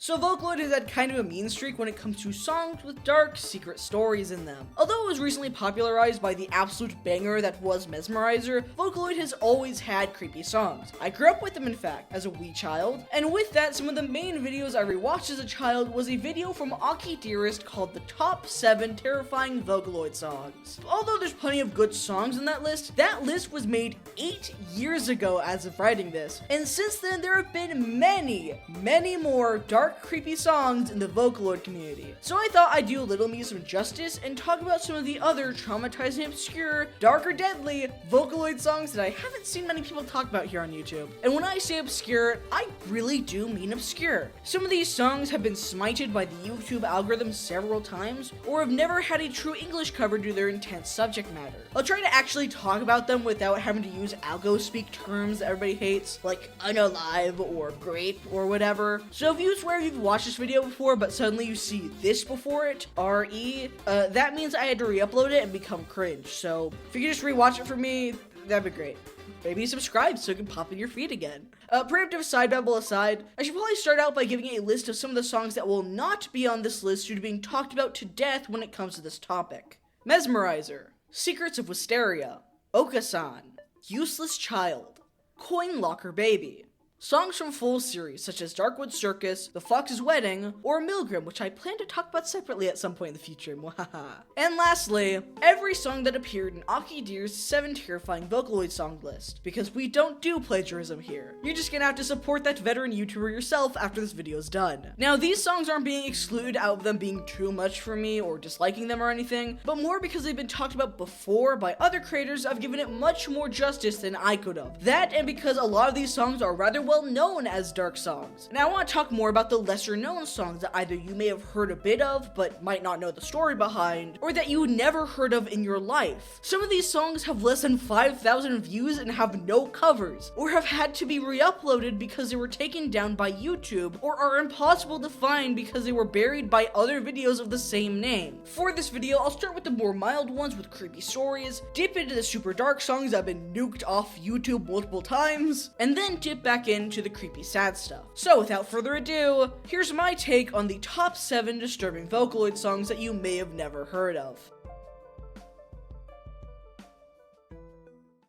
So Vocaloid has had kind of a mean streak when it comes to songs with dark, secret stories in them. Although it was recently popularized by the absolute banger that was Mesmerizer, Vocaloid has always had creepy songs. I grew up with them in fact, as a wee child, and with that, some of the main videos I rewatched as a child was a video from Aki Dearest called the Top 7 Terrifying Vocaloid Songs. Although there's plenty of good songs in that list was made 8 years ago as of writing this, and since then there have been many more dark, creepy songs in the Vocaloid community. So I thought I'd do Little Me some justice and talk about some of the other traumatizing, obscure, dark or deadly Vocaloid songs that I haven't seen many people talk about here on YouTube. And when I say obscure, I really do mean obscure. Some of these songs have been smited by the YouTube algorithm several times, or have never had a true English cover due to their intense subject matter. I'll try to actually talk about them without having to use algo speak terms that everybody hates, like unalive or grape or whatever. So if you swear you've watched this video before, but suddenly you see this before it, RE, that means I had to re-upload it and become cringe. So if you could just rewatch it for me, that'd be great. Maybe subscribe so it can pop in your feed again. Preemptive side babble aside, I should probably start out by giving a list of some of the songs that will not be on this list due to being talked about to death when it comes to this topic. Mesmerizer, Secrets of Wisteria, Okasan, Useless Child, Coin Locker Baby. Songs from full series such as Darkwood Circus, The Fox's Wedding, or Milgram, which I plan to talk about separately at some point in the future, mwahaha. And lastly, every song that appeared in Aki Dear's 7 Terrifying Vocaloid Song list, because we don't do plagiarism here. You're just gonna have to support that veteran YouTuber yourself after this video is done. Now, these songs aren't being excluded out of them being too much for me or disliking them or anything, but more because they've been talked about before by other creators. I've given it much more justice than I could have. That, and because a lot of these songs are rather well known as dark songs. Now I want to talk more about the lesser known songs that either you may have heard a bit of but might not know the story behind, or that you never heard of in your life. Some of these songs have less than 5,000 views and have no covers, or have had to be re-uploaded because they were taken down by YouTube, or are impossible to find because they were buried by other videos of the same name. For this video, I'll start with the more mild ones with creepy stories, dip into the super dark songs that have been nuked off YouTube multiple times, and then dip back into the creepy sad stuff. So without further ado, here's my take on the top 7 disturbing Vocaloid songs that you may have never heard of.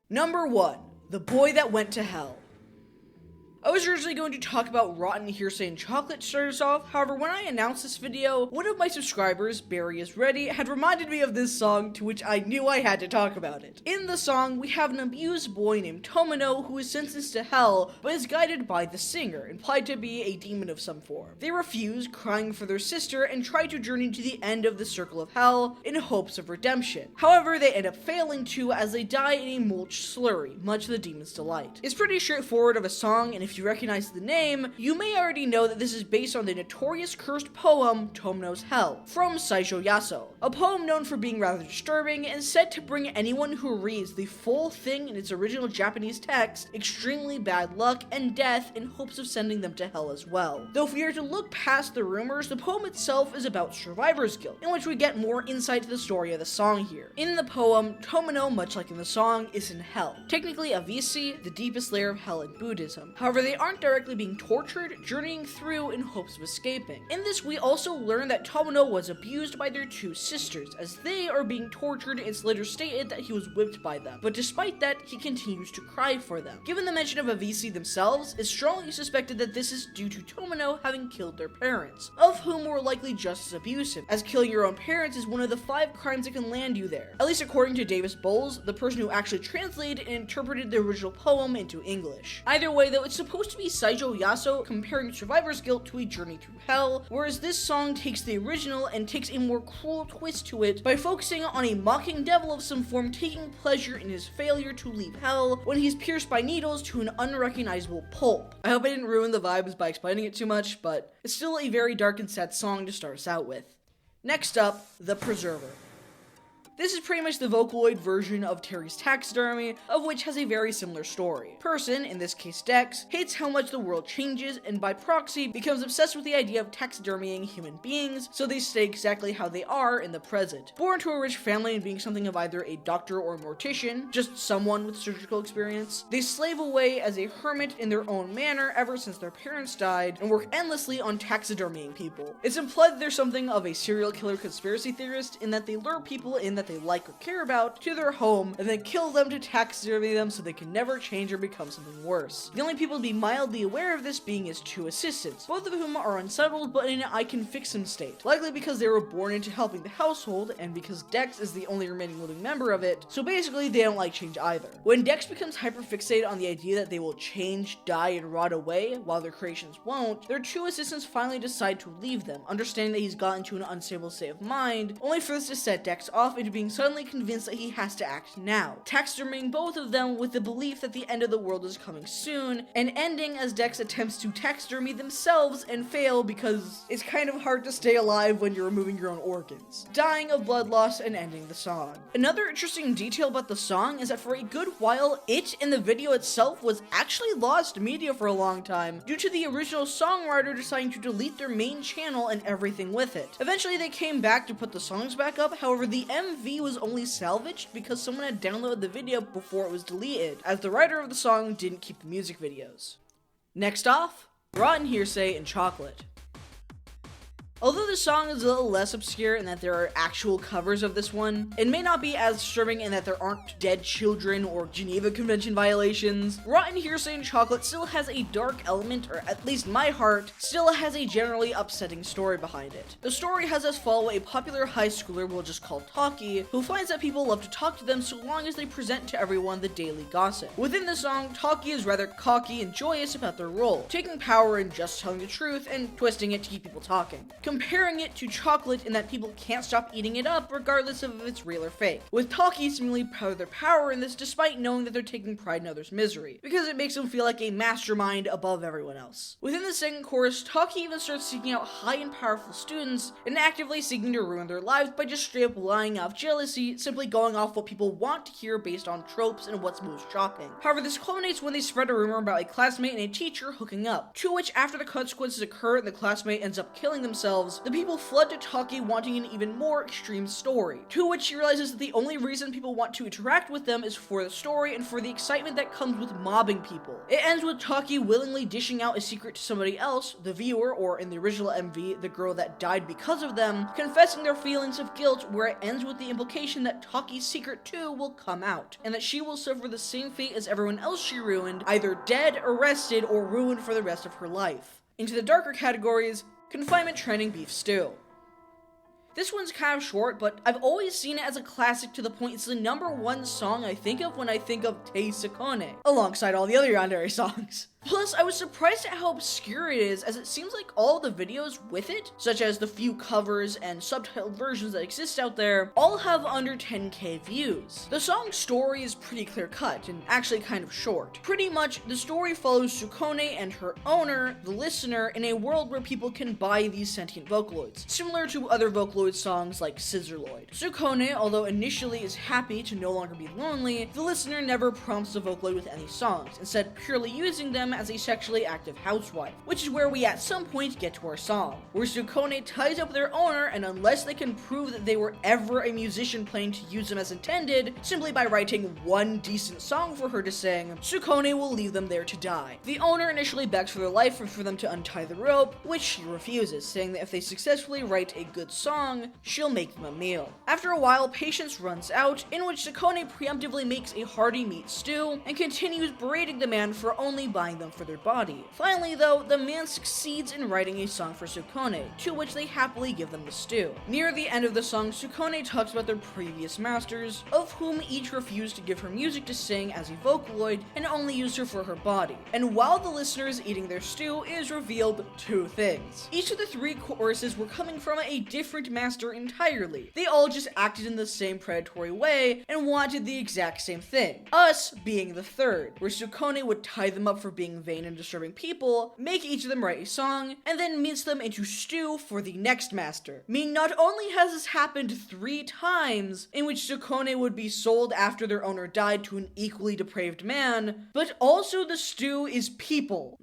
Number 1. The Boy That Went to Hell. I was originally going to talk about Rotten, Hearsay, and Chocolate to start us off. However, when I announced this video, one of my subscribers, Barry is Ready, had reminded me of this song, to which I knew I had to talk about it. In the song, we have an abused boy named Tomino who is sentenced to hell, but is guided by the singer, implied to be a demon of some form. They refuse, crying for their sister, and try to journey to the end of the circle of hell in hopes of redemption. However, they end up failing to, as they die in a mulch slurry, much to the demon's delight. It's pretty straightforward of a song, and if you recognize the name, you may already know that this is based on the notorious cursed poem Tomino's Hell from Saijo Yaso, a poem known for being rather disturbing and said to bring anyone who reads the full thing in its original Japanese text extremely bad luck and death in hopes of sending them to hell as well. Though if we are to look past the rumors, the poem itself is about survivor's guilt, in which we get more insight to the story of the song here. In the poem, Tomino, much like in the song, is in hell, technically a Visi, the deepest layer of hell in Buddhism. However, they aren't directly being tortured, journeying through in hopes of escaping. In this, we also learn that Tomino was abused by their 2 sisters, as they are being tortured. It's later stated that he was whipped by them, but despite that, he continues to cry for them. Given the mention of Avisi themselves, it's strongly suspected that this is due to Tomino having killed their parents, of whom were likely just as abusive, as killing your own parents is one of the 5 crimes that can land you there, at least according to Davis Bowles, the person who actually translated and interpreted the original poem into English. Either way though, it's supposed to be Saijo Yaso comparing survivor's guilt to a journey through hell, whereas this song takes the original and takes a more cruel twist to it by focusing on a mocking devil of some form taking pleasure in his failure to leave hell when he's pierced by needles to an unrecognizable pulp. I hope I didn't ruin the vibes by explaining it too much, but it's still a very dark and sad song to start us out with. Next up, The Preserver. This is pretty much the Vocaloid version of Terry's taxidermy, of which has a very similar story. Person, in this case Dex, hates how much the world changes, and by proxy becomes obsessed with the idea of taxidermying human beings so they stay exactly how they are in the present. Born to a rich family and being something of either a doctor or a mortician, just someone with surgical experience, they slave away as a hermit in their own manner ever since their parents died and work endlessly on taxidermying people. It's implied that they're something of a serial killer conspiracy theorist in that they lure people in that they like or care about to their home and then kill them to taxidermy them so they can never change or become something worse. The only people to be mildly aware of this being his two assistants, both of whom are unsettled but in an I can fix him state, likely because they were born into helping the household and because Dex is the only remaining living member of it, so basically they don't like change either. When Dex becomes hyperfixated on the idea that they will change, die, and rot away while their creations won't, their two assistants finally decide to leave them, understanding that he's gotten into an unstable state of mind, only for this to set Dex off into being suddenly convinced that he has to act now, taxidermying both of them with the belief that the end of the world is coming soon, and ending as Dex attempts to taxidermy themselves and fail because it's kind of hard to stay alive when you're removing your own organs, dying of blood loss and ending the song. Another interesting detail about the song is that for a good while, it in the video itself was actually lost media for a long time due to the original songwriter deciding to delete their main channel and everything with it. Eventually they came back to put the songs back up, however the MV was only salvaged because someone had downloaded the video before it was deleted, as the writer of the song didn't keep the music videos. Next off, Rotten Hearsay and Chocolate. Although the song is a little less obscure in that there are actual covers of this one, it may not be as disturbing in that there aren't dead children or Geneva Convention violations. Rotten Hearsay and Chocolate still has a dark element, or at least my heart, still has a generally upsetting story behind it. The story has us follow a popular high schooler we'll just call Taki, who finds that people love to talk to them so long as they present to everyone the daily gossip. Within the song, Taki is rather cocky and joyous about their role, taking power in just telling the truth and twisting it to keep people talking. Comparing it to Chocolate in that people can't stop eating it up regardless of if it's real or fake, with Taki seemingly proud of their power in this despite knowing that they're taking pride in others' misery, because it makes them feel like a mastermind above everyone else. Within the second chorus, Taki even starts seeking out high and powerful students and actively seeking to ruin their lives by just straight up lying off jealousy, simply going off what people want to hear based on tropes and what's most shocking. However, this culminates when they spread a rumor about a classmate and a teacher hooking up, to which after the consequences occur and the classmate ends up killing themselves, the people flood to Taki wanting an even more extreme story, to which she realizes that the only reason people want to interact with them is for the story and for the excitement that comes with mobbing people. It ends with Taki willingly dishing out a secret to somebody else, the viewer, or in the original MV, the girl that died because of them, confessing their feelings of guilt, where it ends with the implication that Taki's secret too will come out, and that she will suffer the same fate as everyone else she ruined, either dead, arrested, or ruined for the rest of her life. Into the darker categories, Confinement Training Beef Stew. This one's kind of short, but I've always seen it as a classic to the point it's the #1 song I think of when I think of Tei Sakone, alongside all the other yandere songs. Plus, I was surprised at how obscure it is, as it seems like all the videos with it, such as the few covers and subtitled versions that exist out there, all have under 10k views. The song's story is pretty clear-cut, and actually kind of short. Pretty much, the story follows Sukone and her owner, the listener, in a world where people can buy these sentient Vocaloids, similar to other Vocaloid songs like Scissorloid. Sukone, although initially is happy to no longer be lonely, the listener never prompts the Vocaloid with any songs, instead purely using them as a sexually active housewife, which is where we at some point get to our song, where Sukone ties up their owner, and unless they can prove that they were ever a musician planning to use them as intended, simply by writing one decent song for her to sing, Sukone will leave them there to die. The owner initially begs for their life and for them to untie the rope, which she refuses, saying that if they successfully write a good song, she'll make them a meal. After a while, patience runs out, in which Sukone preemptively makes a hearty meat stew, and continues berating the man for only buying them for their body. Finally, though, the man succeeds in writing a song for Sukone, to which they happily give them the stew. Near the end of the song, Sukone talks about their previous masters, of whom each refused to give her music to sing as a Vocaloid, and only used her for her body. And while the listener is eating their stew, it is revealed two things. Each of the three choruses were coming from a different master entirely. They all just acted in the same predatory way, and wanted the exact same thing. Us being the third, where Sukone would tie them up for being being vain and disturbing people, make each of them write a song, and then mince them into stew for the next master. Meaning not only has this happened 3 times, in which Sukone would be sold after their owner died to an equally depraved man, but also the stew is people.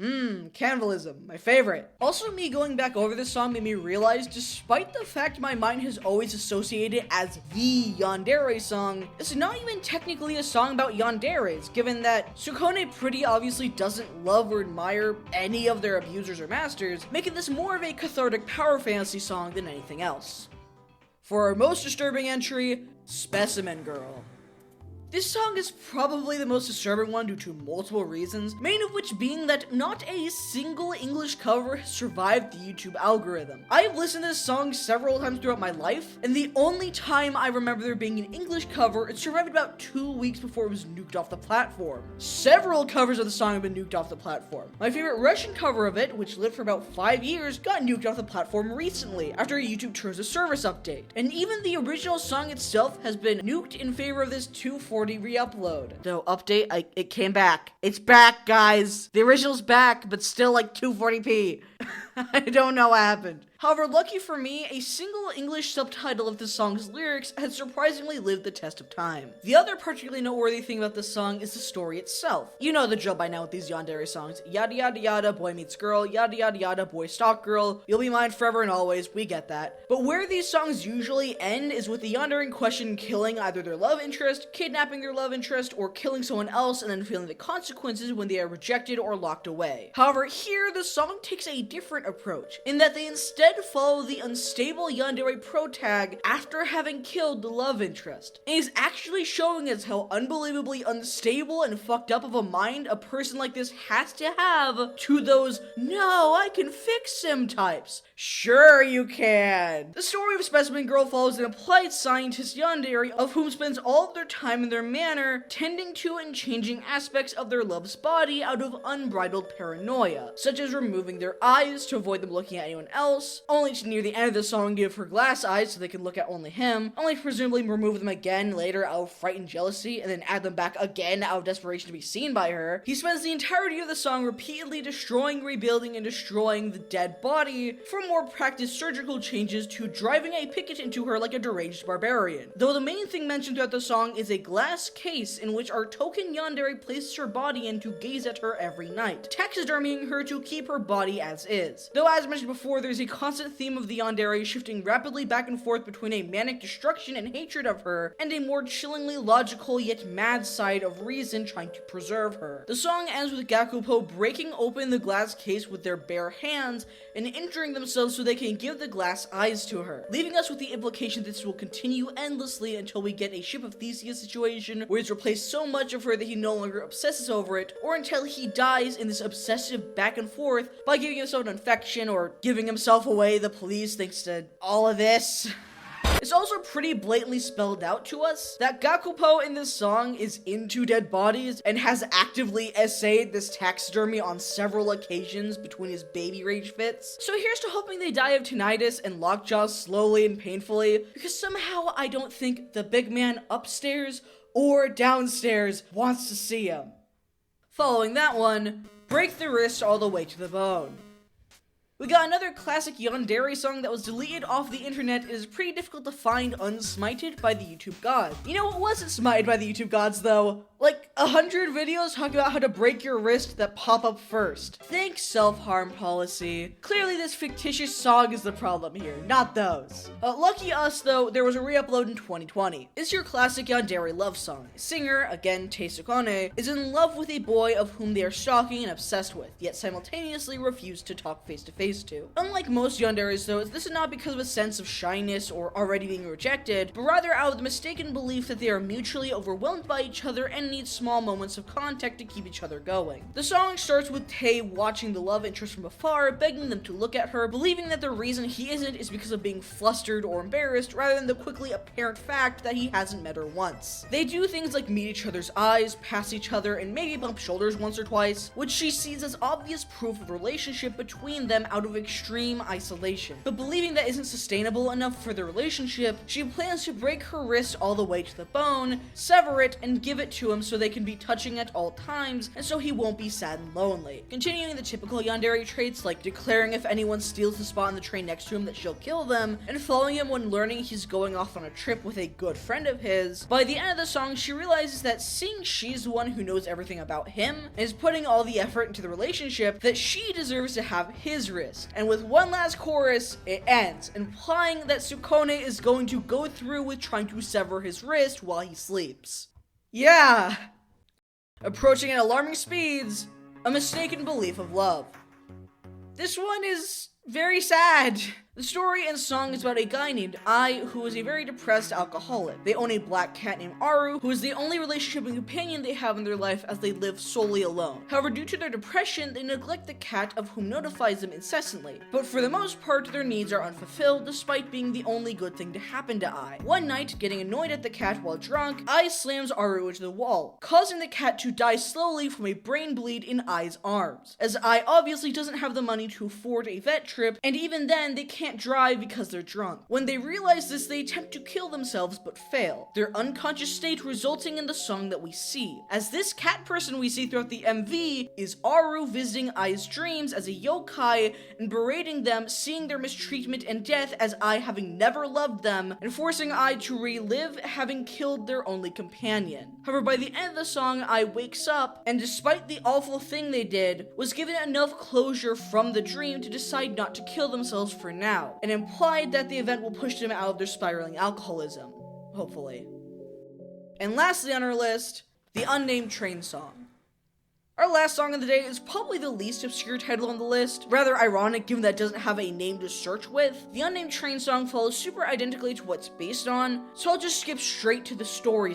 Cannibalism, my favorite. Also, me going back over this song made me realize, despite the fact my mind has always associated it as the yandere song, it's not even technically a song about yanderes, given that Sukone pretty obviously doesn't love or admire any of their abusers or masters, making this more of a cathartic power fantasy song than anything else. For our most disturbing entry, Specimin Girl. This song is probably the most disturbing one due to multiple reasons, main of which being that not a single English cover has survived the YouTube algorithm. I've listened to this song several times throughout my life, and the only time I remember there being an English cover, it survived about 2 weeks before it was nuked off the platform. Several covers of the song have been nuked off the platform. My favorite Russian cover of it, which lived for about 5 years, got nuked off the platform recently, after a YouTube Terms of Service update. And even the original song itself has been nuked in favor of this 240 re-upload. So update, it came back. It's back, guys. The original's back, but still like 240p. I don't know what happened. However, lucky for me, a single English subtitle of the song's lyrics has surprisingly lived the test of time. The other particularly noteworthy thing about this song is the story itself. You know the drill by now with these yandere songs. Yada yada yada, boy meets girl. Yada yada yada, boy stalk girl. You'll be mine forever and always. We get that. But where these songs usually end is with the yandere in question killing either their love interest, kidnapping their love interest, or killing someone else and then feeling the consequences when they are rejected or locked away. However, here the song takes a different approach, in that they instead follow the unstable yandere protag after having killed the love interest, and is actually showing us how unbelievably unstable and fucked up of a mind a person like this has to have to those "no, I can fix him" types. Sure you can! The story of Specimin Girl follows an applied scientist yandere of whom spends all of their time in their manor tending to and changing aspects of their love's body out of unbridled paranoia, such as removing their eyes to avoid them looking at anyone else, only to near the end of the song give her glass eyes so they can look at only him, only to presumably remove them again later out of fright and jealousy, and then add them back again out of desperation to be seen by her. He spends the entirety of the song repeatedly destroying, rebuilding, and destroying the dead body, from more practiced surgical changes to driving a picket into her like a deranged barbarian. Though the main thing mentioned throughout the song is a glass case in which our token yandere places her body in to gaze at her every night, taxidermying her to keep her body as is. Though as mentioned before, there's a constant theme of the yandere shifting rapidly back and forth between a manic destruction and hatred of her, and a more chillingly logical yet mad side of reason trying to preserve her. The song ends with Gakupo breaking open the glass case with their bare hands and injuring themselves so they can give the glass eyes to her, leaving us with the implication that this will continue endlessly until we get a Ship of Theseus situation where he's replaced so much of her that he no longer obsesses over it, or until he dies in this obsessive back and forth by giving himself an infection or giving himself away the police thanks to all of this. It's also pretty blatantly spelled out to us that Gakupo in this song is into dead bodies and has actively essayed this taxidermy on several occasions between his baby rage fits. So here's to hoping they die of tinnitus and lockjaw slowly and painfully, because somehow I don't think the big man upstairs or downstairs wants to see him. Following that one, break the wrist all the way to the bone. We got another classic yandere song that was deleted off the internet and is pretty difficult to find unsmited by the YouTube gods. You know what wasn't smited by the YouTube gods though? Like 100 videos talking about how to break your wrist that pop up first. Thanks, self-harm policy. Clearly this fictitious song is the problem here, not those. Lucky us though, there was a re-upload in 2020. It's your classic yandere love song. Singer, again Tei Sukone, is in love with a boy of whom they are stalking and obsessed with, yet simultaneously refuse to talk face to face to. Unlike most yanderes though, this is not because of a sense of shyness or already being rejected, but rather out of the mistaken belief that they are mutually overwhelmed by each other and need small moments of contact to keep each other going. The song starts with Tei watching the love interest from afar, begging them to look at her, believing that the reason he isn't is because of being flustered or embarrassed, rather than the quickly apparent fact that he hasn't met her once. They do things like meet each other's eyes, pass each other, and maybe bump shoulders once or twice, which she sees as obvious proof of relationship between them out of extreme isolation. But believing that isn't sustainable enough for the relationship, she plans to break her wrist all the way to the bone, sever it, and give it to him so they can be touching at all times, and so he won't be sad and lonely. Continuing the typical yandere traits like declaring if anyone steals the spot on the train next to him that she'll kill them, and following him when learning he's going off on a trip with a good friend of his. By the end of the song, she realizes that seeing she's the one who knows everything about him and is putting all the effort into the relationship, that she deserves to have his wrist. And with one last chorus, it ends, implying that Sukone is going to go through with trying to sever his wrist while he sleeps. Yeah! Approaching at alarming speeds, a mistaken belief of love. This one is very sad. The story and song is about a guy named Ai who is a very depressed alcoholic. They own a black cat named Aru, who is the only relationship and companion they have in their life as they live solely alone. However, due to their depression, they neglect the cat, of whom notifies them incessantly. But for the most part, their needs are unfulfilled, despite being the only good thing to happen to Ai. One night, getting annoyed at the cat while drunk, Ai slams Aru into the wall, causing the cat to die slowly from a brain bleed in Ai's arms. As Ai obviously doesn't have the money to afford a vet trip, and even then, they can't drive because they're drunk. When they realize this, they attempt to kill themselves but fail, their unconscious state resulting in the song that we see. As this cat person we see throughout the MV is Aru visiting Ai's dreams as a yokai and berating them, seeing their mistreatment and death as Ai having never loved them, and forcing Ai to relive having killed their only companion. However, by the end of the song, Ai wakes up, and despite the awful thing they did, was given enough closure from the dream to decide not to kill themselves for now, and implied that the event will push them out of their spiraling alcoholism. Hopefully. And lastly on our list, the Unnamed train song. Our last song of the day is probably the least obscure title on the list, rather ironic given that it doesn't have a name to search with. The Unnamed train song follows super identically to what it's based on, so I'll just skip straight to the story,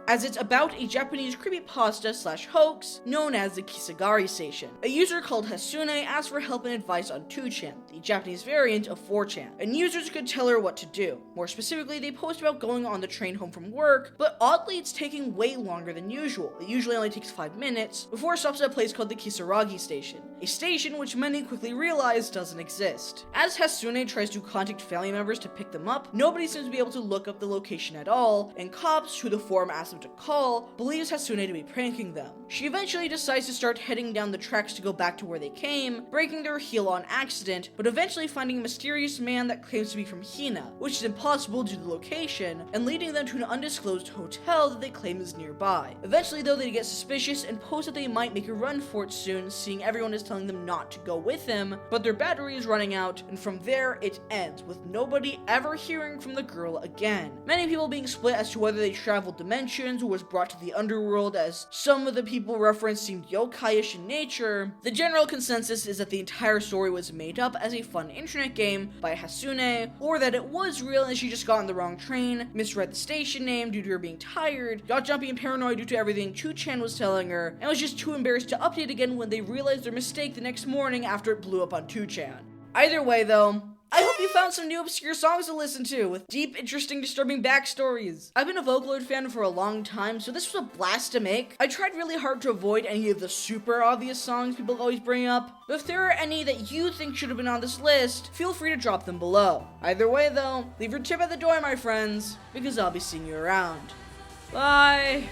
as it's about a Japanese creepypasta / hoax known as the Kisagari Station. A user called Hasune asked for help and advice on 2chan, the Japanese variant of 4chan, and users could tell her what to do. More specifically, they post about going on the train home from work, but oddly it's taking way longer than usual. It usually only takes 5 minutes, before it stops at a place called the Kisaragi Station, a station which many quickly realize doesn't exist. As Hasune tries to contact family members to pick them up, nobody seems to be able to look up the location at all, and cops, who the forum asked them to call, believes Hasune to be pranking them. She eventually decides to start heading down the tracks to go back to where they came, breaking their heel on accident, but eventually finding a mysterious man that claims to be from Hina, which is impossible due to the location, and leading them to an undisclosed hotel that they claim is nearby. Eventually though, they get suspicious and post that they might make a run for it soon, seeing everyone is telling them not to go with him, but their battery is running out, and from there it ends, with nobody ever hearing from the girl again. Many people being split as to whether they traveled dimensions or was brought to the underworld, as some of the people referenced seemed yokai-ish in nature. The general consensus is that the entire story was made up as a fun internet game by Hasune, or that it was real and she just got on the wrong train, misread the station name due to her being tired, got jumpy and paranoid due to everything 2chan was telling her, and was just too embarrassed to update again when they realized their mistake the next morning after it blew up on 2chan. Either way though, I hope you found some new obscure songs to listen to, with deep, interesting, disturbing backstories. I've been a Vocaloid fan for a long time, so this was a blast to make. I tried really hard to avoid any of the super obvious songs people always bring up, but if there are any that you think should have been on this list, feel free to drop them below. Either way though, leave your tip at the door, my friends, because I'll be seeing you around. Bye!